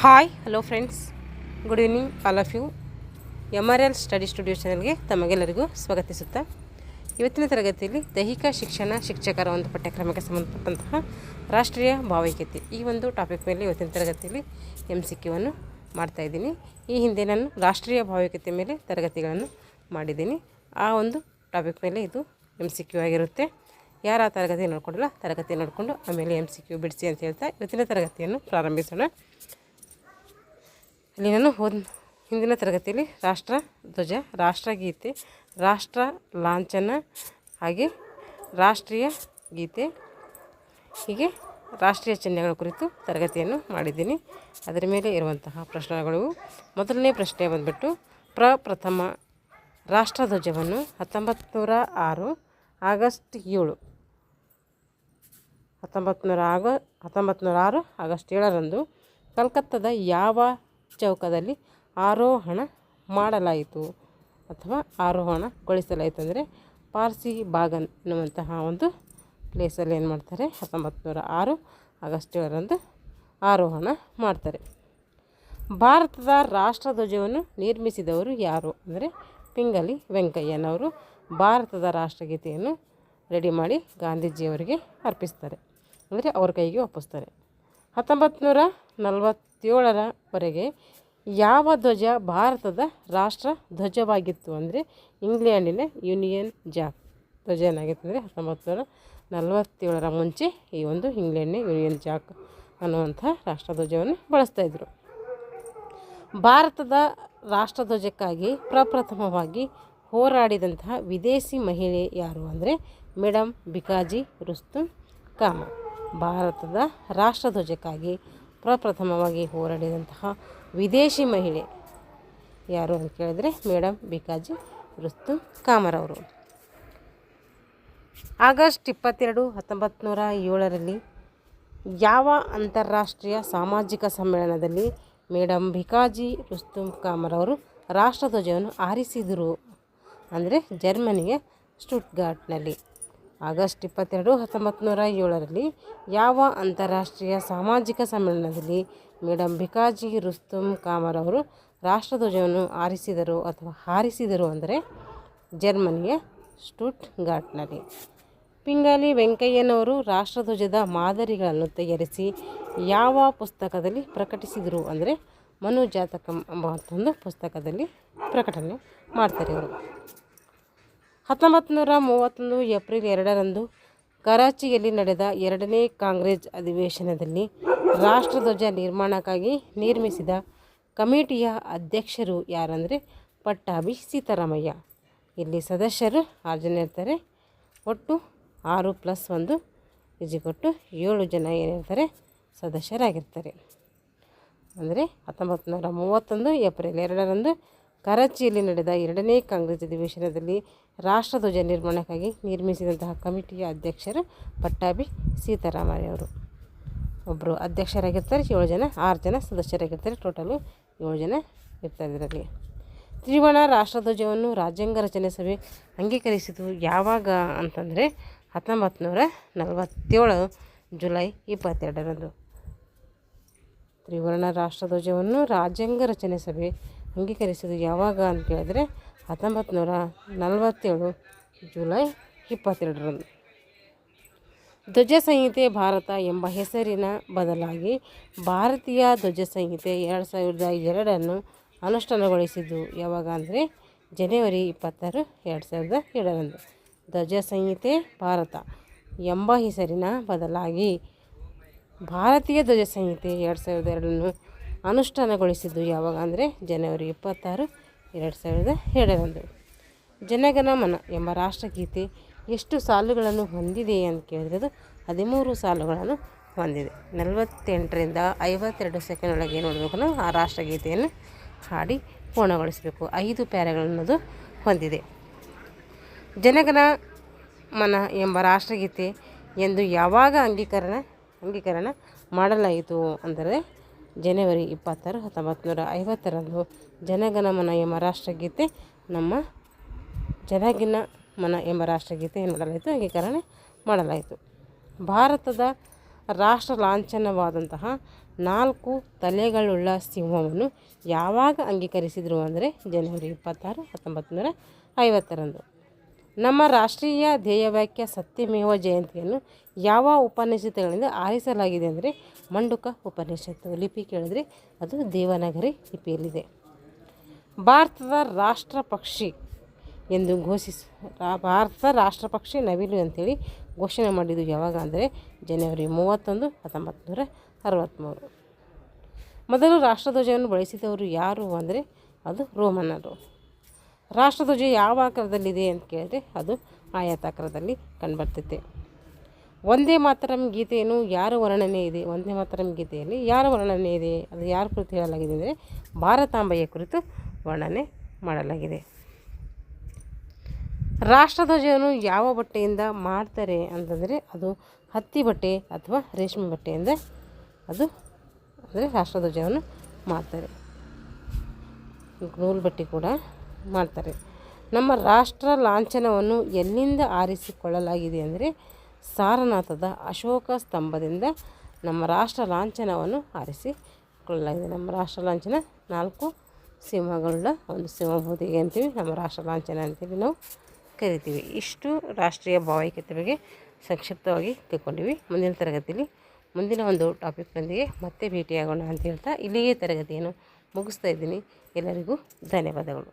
Hi hello friends, good evening all of you. MRL study studio ಚಾನಲ್ಗೆ ತಮಗೆಲ್ಲರಿಗೂ ಸ್ವಾಗತಿಸುತ್ತಾ, ಇವತ್ತಿನ ತರಗತಿಯಲ್ಲಿ ದೈಹಿಕ ಶಿಕ್ಷಣ ಶಿಕ್ಷಕರ ಒಂದು ಪಠ್ಯಕ್ರಮಕ್ಕೆ ಸಂಬಂಧಪಟ್ಟಂತಹ ರಾಷ್ಟ್ರೀಯ ಭಾವೈಕ್ಯತೆ ಈ ಒಂದು ಟಾಪಿಕ್ ಮೇಲೆ ಇವತ್ತಿನ ತರಗತಿಯಲ್ಲಿ MCQ ಅನ್ನು ಮಾಡ್ತಾಯಿದ್ದೀನಿ. ಈ ಹಿಂದೆ ನಾನು ರಾಷ್ಟ್ರೀಯ ಭಾವೈಕ್ಯತೆ ಮೇಲೆ ತರಗತಿಗಳನ್ನು ಮಾಡಿದ್ದೀನಿ. ಆ ಒಂದು ಟಾಪಿಕ್ ಮೇಲೆ ಇದು MCQ ಆಗಿರುತ್ತೆ. ಯಾರು ಆ ತರಗತಿ ನೋಡ್ಕೊಂಡಿಲ್ಲ, ತರಗತಿ ನೋಡಿಕೊಂಡು ಆಮೇಲೆ MCQ ಬಿಡಿಸಿ ಅಂತ ಹೇಳ್ತಾ ಇವತ್ತಿನ ತರಗತಿಯನ್ನು ಪ್ರಾರಂಭಿಸೋಣ. ಇಲ್ಲಿ ನಾನು ಹಿಂದಿನ ತರಗತಿಯಲ್ಲಿ ರಾಷ್ಟ್ರ ಧ್ವಜ, ರಾಷ್ಟ್ರಗೀತೆ, ರಾಷ್ಟ್ರ ಲಾಂಛನ, ಹಾಗೆ ರಾಷ್ಟ್ರೀಯ ಗೀತೆ, ಹೀಗೆ ರಾಷ್ಟ್ರೀಯ ಚಿಹ್ನೆಗಳ ಕುರಿತು ತರಗತಿಯನ್ನು ಮಾಡಿದ್ದೀನಿ. ಅದರ ಮೇಲೆ ಇರುವಂತಹ ಪ್ರಶ್ನೆಗಳು, ಮೊದಲನೇ ಪ್ರಶ್ನೆ ಬಂದುಬಿಟ್ಟು ಪ್ರಪ್ರಥಮ ರಾಷ್ಟ್ರಧ್ವಜವನ್ನು 1906 ಆಗಸ್ಟ್ 7 1906 ಆಗಸ್ಟ್ 7ರಂದು ಕಲ್ಕತ್ತಾದ ಯಾವ ಚೌಕದಲ್ಲಿ ಆರೋಹಣ ಮಾಡಲಾಯಿತು ಅಥವಾ ಆರೋಹಣಗೊಳಿಸಲಾಯಿತು ಅಂದರೆ ಪಾರ್ಸಿ ಬಾಗನ್ ಎನ್ನುವಂತಹ ಒಂದು ಪ್ಲೇಸಲ್ಲಿ ಏನು ಮಾಡ್ತಾರೆ, 1906 ಆಗಸ್ಟ್ 7ರಂದು ಆರೋಹಣ ಮಾಡ್ತಾರೆ. ಭಾರತದ ರಾಷ್ಟ್ರಧ್ವಜವನ್ನು ನಿರ್ಮಿಸಿದವರು ಯಾರು ಅಂದರೆ ಪಿಂಗಲಿ ವೆಂಕಯ್ಯನವರು ಭಾರತದ ರಾಷ್ಟ್ರಗೀತೆಯನ್ನು ರೆಡಿ ಮಾಡಿ ಗಾಂಧೀಜಿಯವರಿಗೆ ಅರ್ಪಿಸ್ತಾರೆ, ಅಂದರೆ ಅವ್ರ ಕೈಗೆ ಒಪ್ಪಿಸ್ತಾರೆ. 1947ರವರೆಗೆ ಯಾವ ಧ್ವಜ ಭಾರತದ ರಾಷ್ಟ್ರ ಧ್ವಜವಾಗಿತ್ತು ಅಂದರೆ ಇಂಗ್ಲೆಂಡಿನ ಯೂನಿಯನ್ ಜಾಕ್ ಧ್ವಜ ಏನಾಗಿತ್ತು ಅಂದರೆ 1947ರ ಮುಂಚೆ ಈ ಒಂದು ಇಂಗ್ಲೆಂಡ್ನ ಯೂನಿಯನ್ ಜಾಕ್ ಅನ್ನುವಂಥ ರಾಷ್ಟ್ರಧ್ವಜವನ್ನು ಬಳಸ್ತಾಯಿದ್ರು. ಭಾರತದ ರಾಷ್ಟ್ರಧ್ವಜಕ್ಕಾಗಿ ಪ್ರಪ್ರಥಮವಾಗಿ ಹೋರಾಡಿದಂತಹ ವಿದೇಶಿ ಮಹಿಳೆ ಯಾರು ಅಂದರೆ ಮೇಡಮ್ ಭಿಕಾಜಿ ರುಸ್ತುಂ ಕಾಮ. ಭಾರತದ ರಾಷ್ಟ್ರಧ್ವಜಕ್ಕಾಗಿ ಪ್ರಪ್ರಥಮವಾಗಿ ಹೋರಾಡಿದಂತಹ ವಿದೇಶಿ ಮಹಿಳೆ ಯಾರು ಅಂತ ಕೇಳಿದರೆ ಮೇಡಮ್ ಭಿಕಾಜಿ ರುಸ್ತುಂ ಕಾಮರವರು. ಆಗಸ್ಟ್ 22, 1907ರಲ್ಲಿ ಯಾವ ಅಂತಾರಾಷ್ಟ್ರೀಯ ಸಾಮಾಜಿಕ ಸಮ್ಮೇಳನದಲ್ಲಿ ಮೇಡಮ್ ಭಿಕಾಜಿ ರುಸ್ತುಂ ಕಾಮರವರು ರಾಷ್ಟ್ರಧ್ವಜವನ್ನು ಆರಿಸಿದರು ಅಂದರೆ ಜರ್ಮನಿಯ ಸ್ಟುಟ್ಗಾರ್ಟ್ನಲ್ಲಿ. ಆಗಸ್ಟ್ 22, 1907ರಲ್ಲಿ ಯಾವ ಅಂತಾರಾಷ್ಟ್ರೀಯ ಸಾಮಾಜಿಕ ಸಮ್ಮೇಳನದಲ್ಲಿ ಮೇಡಮ್ ಭಿಕಾಜಿ ರುಸ್ತುಂ ಕಾಮರವರು ರಾಷ್ಟ್ರಧ್ವಜವನ್ನು ಆರಿಸಿದರು ಅಥವಾ ಹಾರಿಸಿದರು ಅಂದರೆ ಜರ್ಮನಿಯ ಸ್ಟುಟ್ಗಾರ್ಟ್ನಲ್ಲಿ. ಪಿಂಗಲಿ ವೆಂಕಯ್ಯನವರು ರಾಷ್ಟ್ರಧ್ವಜದ ಮಾದರಿಗಳನ್ನು ತಯಾರಿಸಿ ಯಾವ ಪುಸ್ತಕದಲ್ಲಿ ಪ್ರಕಟಿಸಿದರು ಅಂದರೆ ಮನುಜಾತಕಂ ಎಂಬ ಒಂದು ಪುಸ್ತಕದಲ್ಲಿ ಪ್ರಕಟಣೆ ಮಾಡ್ತಾರೆ ಇವರು. 1931 ಏಪ್ರಿಲ್ 2ರಂದು ಕರಾಚಿಯಲ್ಲಿ ನಡೆದ 2ನೇ ಕಾಂಗ್ರೆಸ್ ಅಧಿವೇಶನದಲ್ಲಿ ರಾಷ್ಟ್ರಧ್ವಜ ನಿರ್ಮಾಣಕ್ಕಾಗಿ ನಿರ್ಮಿಸಿದ ಕಮಿಟಿಯ ಅಧ್ಯಕ್ಷರು ಯಾರಂದರೆ ಪಟ್ಟಾಭಿ ಸೀತಾರಾಮಯ್ಯ. ಇಲ್ಲಿ ಸದಸ್ಯರು 6 ಜನ ಇರ್ತಾರೆ, ಒಟ್ಟು 6+1 7 ಜನ ಏನಿರ್ತಾರೆ ಸದಸ್ಯರಾಗಿರ್ತಾರೆ. ಅಂದರೆ 1931 ಏಪ್ರಿಲ್ 2ರಂದು ಕರಾಚಿಯಲ್ಲಿ ನಡೆದ 2ನೇ ಕಾಂಗ್ರೆಸ್ ಅಧಿವೇಶನದಲ್ಲಿ ರಾಷ್ಟ್ರಧ್ವಜ ನಿರ್ಮಾಣಕ್ಕಾಗಿ ನಿರ್ಮಿಸಿದಂತಹ ಕಮಿಟಿಯ ಅಧ್ಯಕ್ಷರು ಪಟ್ಟಾಭಿ ಸೀತಾರಾಮಯ್ಯ ಅವರು. ಒಬ್ಬರು ಅಧ್ಯಕ್ಷರಾಗಿರ್ತಾರೆ, 7 ಜನ, 6 ಜನ ಸದಸ್ಯರಾಗಿರ್ತಾರೆ, ಟೋಟಲು 7 ಜನ ಇರ್ತಾರೆ ಇದರಲ್ಲಿ. ತ್ರಿವರ್ಣ ರಾಷ್ಟ್ರಧ್ವಜವನ್ನು ರಾಜ್ಯಾಂಗ ರಚನೆ ಸಭೆ ಅಂಗೀಕರಿಸಿತು ಯಾವಾಗ ಅಂತಂದರೆ 1947 ಜುಲೈ 22ರಂದು. ತ್ರಿವರ್ಣ ರಾಷ್ಟ್ರಧ್ವಜವನ್ನು ರಾಜ್ಯಾಂಗ ರಚನೆ ಸಭೆ ಅಂಗೀಕರಿಸಿದ್ದು ಯಾವಾಗ ಅಂತ ಕೇಳಿದರೆ 1947 ಜುಲೈ 22ರಂದು. ಧ್ವಜ ಸಂಹಿತೆ ಭಾರತ ಎಂಬ ಹೆಸರಿನ ಬದಲಾಗಿ ಭಾರತೀಯ ಧ್ವಜ ಸಂಹಿತೆ 2002 ಅನುಷ್ಠಾನಗೊಳಿಸಿದ್ದು ಯಾವಾಗ ಅಂದರೆ ಜನವರಿ 26, 2007ರಂದು. ಧ್ವಜ ಸಂಹಿತೆ ಭಾರತ ಎಂಬ ಹೆಸರಿನ ಬದಲಾಗಿ ಭಾರತೀಯ ಧ್ವಜ ಸಂಹಿತೆ 2002 ಅನುಷ್ಠಾನಗೊಳಿಸಿದ್ದು ಯಾವಾಗ ಅಂದರೆ ಜನವರಿ 26, 2007ರಂದು. ಜನಗಣ ಮನ ಎಂಬ ರಾಷ್ಟ್ರಗೀತೆ ಎಷ್ಟು ಸಾಲುಗಳನ್ನು ಹೊಂದಿದೆ ಅಂತ ಕೇಳಿದ್ರೆ ಅದು 13 ಸಾಲುಗಳನ್ನು ಹೊಂದಿದೆ. 48ರಿಂದ 52 ಸೆಕೆಂಡ್ ಒಳಗೆ ಏನು ಮಾಡಬೇಕು, ನಾವು ಆ ರಾಷ್ಟ್ರಗೀತೆಯನ್ನು ಹಾಡಿ ಪೂರ್ಣಗೊಳಿಸಬೇಕು. 5 ಪ್ಯಾರಾಗಳನ್ನದು ಹೊಂದಿದೆ. ಜನಗಣ ಮನ ಎಂಬ ರಾಷ್ಟ್ರಗೀತೆ ಎಂದು ಯಾವಾಗ ಅಂಗೀಕರಣ ಮಾಡಲಾಯಿತು ಅಂದರೆ ಜನವರಿ 26, 1950ರಂದು ಜನಗಣಮನ ಎಂಬ ರಾಷ್ಟ್ರಗೀತೆ ನಮ್ಮ ಜನಗಣಮನ ಎಂಬ ರಾಷ್ಟ್ರಗೀತೆ ಏನು ಮಾಡಲಾಯಿತು, ಅಂಗೀಕರಣ ಮಾಡಲಾಯಿತು. ಭಾರತದ ರಾಷ್ಟ್ರ ಲಾಂಛನವಾದಂತಹ 4 ತಲೆಗಳುಳ್ಳ ಸಿಂಹವನ್ನು ಯಾವಾಗ ಅಂಗೀಕರಿಸಿದರು ಅಂದರೆ ಜನವರಿ 26, 1950ರಂದು. ನಮ್ಮ ರಾಷ್ಟ್ರೀಯ ಧ್ಯೇಯವಾಕ್ಯ ಸತ್ಯಮೇವ ಜಯಂತಿಯನ್ನು ಯಾವ ಉಪನಿಷತ್ತುಗಳಿಂದ ಆರಿಸಲಾಗಿದೆ ಅಂದರೆ ಮಂಡುಕ ಉಪನಿಷತ್ತು. ಲಿಪಿ ಕೇಳಿದರೆ ಅದು ದೇವನಾಗರಿ ಲಿಪಿಯಲ್ಲಿದೆ. ಭಾರತದ ರಾಷ್ಟ್ರ ಪಕ್ಷಿ ಎಂದು ಭಾರತದ ರಾಷ್ಟ್ರ ಪಕ್ಷಿ ನವಿಲು ಅಂತೇಳಿ ಘೋಷಣೆ ಮಾಡಿದ್ದು ಯಾವಾಗ ಅಂದರೆ ಜನವರಿ 31, 1963. ಮೊದಲು ರಾಷ್ಟ್ರಧ್ವಜವನ್ನು ಬಳಸಿದವರು ಯಾರು ಅಂದರೆ ಅದು ರೋಮನ್ನರು. ರಾಷ್ಟ್ರಧ್ವಜ ಯಾವ ಆಕಾರದಲ್ಲಿದೆ ಅಂತ ಕೇಳಿದ್ರೆ ಅದು ಆಯತಾಕಾರದಲ್ಲಿ ಕಂಡುಬರ್ತೈತೆ. ವಂದೇ ಮಾತರಂ ಗೀತೆಯನ್ನು ಯಾರ ವರ್ಣನೆ ಇದೆ? ವಂದೇ ಮಾತರಂ ಗೀತೆಯಲ್ಲಿ ಯಾರ ವರ್ಣನೆ ಇದೆ? ಅದು ಯಾರ ಕುರಿತು ಹೇಳಲಾಗಿದೆ ಅಂದರೆ ಭಾರತಾಂಬೆಯ ಕುರಿತು ವರ್ಣನೆ ಮಾಡಲಾಗಿದೆ. ರಾಷ್ಟ್ರಧ್ವಜವನ್ನು ಯಾವ ಬಟ್ಟೆಯಿಂದ ಮಾಡ್ತಾರೆ ಅಂತಂದರೆ ಅದು ಹತ್ತಿ ಬಟ್ಟೆ ಅಥವಾ ರೇಷ್ಮೆ ಬಟ್ಟೆಯಿಂದ ಅದು ಅಂದರೆ ರಾಷ್ಟ್ರಧ್ವಜವನ್ನು ಮಾಡ್ತಾರೆ. ನೂಲು ಬಟ್ಟೆ ಕೂಡ ಮಾಡ್ತಾರೆ. ನಮ್ಮ ರಾಷ್ಟ್ರ ಲಾಂಛನವನ್ನು ಎಲ್ಲಿಂದ ಆರಿಸಿಕೊಳ್ಳಲಾಗಿದೆ ಅಂದರೆ ಸಾರನಾಥದ ಅಶೋಕ ಸ್ತಂಭದಿಂದ ನಮ್ಮ ರಾಷ್ಟ್ರ ಲಾಂಛನವನ್ನು ಆರಿಸಿಕೊಳ್ಳಲಾಗಿದೆ. ನಮ್ಮ ರಾಷ್ಟ್ರ ಲಾಂಛನ 4 ಸಿಂಹಗಳುಳ್ಳ ಒಂದು ಸಿಂಹಭೂತಿಗೆ ಅಂತೀವಿ, ನಮ್ಮ ರಾಷ್ಟ್ರ ಲಾಂಛನ ಅಂತೇಳಿ ನಾವು ಕರಿತೀವಿ. ಇಷ್ಟು ರಾಷ್ಟ್ರೀಯ ಭಾವೈಕ್ಯತೆ ಬಗ್ಗೆ ಸಂಕ್ಷಿಪ್ತವಾಗಿ ತಿಳ್ಕೊಂಡಿವಿ. ಮುಂದಿನ ತರಗತಿಯಲ್ಲಿ ಮುಂದಿನ ಒಂದು ಟಾಪಿಕ್ನೊಂದಿಗೆ ಮತ್ತೆ ಭೇಟಿಯಾಗೋಣ ಅಂತ ಹೇಳ್ತಾ ಇಲ್ಲಿಯೇ ತರಗತಿಯನ್ನು ಮುಗಿಸ್ತಾ ಇದ್ದೀನಿ. ಎಲ್ಲರಿಗೂ ಧನ್ಯವಾದಗಳು.